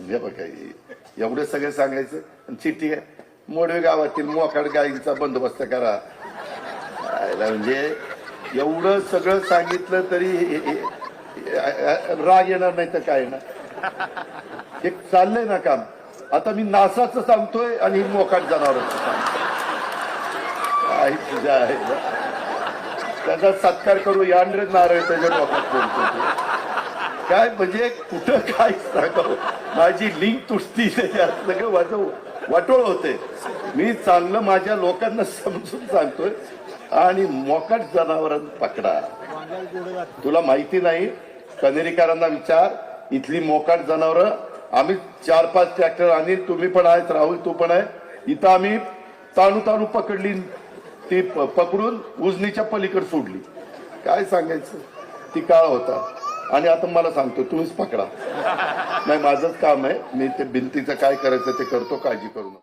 हे बघा एवढं सगळं सांगायचं आणि चिठ्ठी आहे मोडवे गावातील मोकाट गायींचा बंदोबस्त करा. म्हणजे एवढं सगळं सांगितलं तरी राग येणार नाही तर काय ना. हे चाललंय ना काम. आता मी नासाचं सांगतोय आणि मोकाट जनावरांचं सांगतोय. तुझ्या आहे त्याचा सत्कार करू यांड्रे नारळ त्याच्या डोक्यात बोलतो. काय म्हणजे कुठं काय सांगावं. माझी लिंक तुटती त्याच्यात सगळं माझं वाटोळ होते. मी चांगलं माझ्या लोकांना समजून सांगतोय आणि मोकाट जनावरांना पकडा. तुला माहिती नाही कनेरीकरांना विचार. इथली मोकाट जनावर आम्ही 4-5 ट्रॅक्टर आणि तुम्ही पण आहेत राहुल तू पण आहे. इथं आम्ही ताणू पकडली ती पकडून उजनीच्या पलीकडे सोडली. काय सांगायचं ती काळ होता. आणि आता मला सांगतो तुम्हीच पकडा. नाही माझंच काम आहे. मी ते भिंतीचं काय करायचं ते करतो. काळजी करू नका.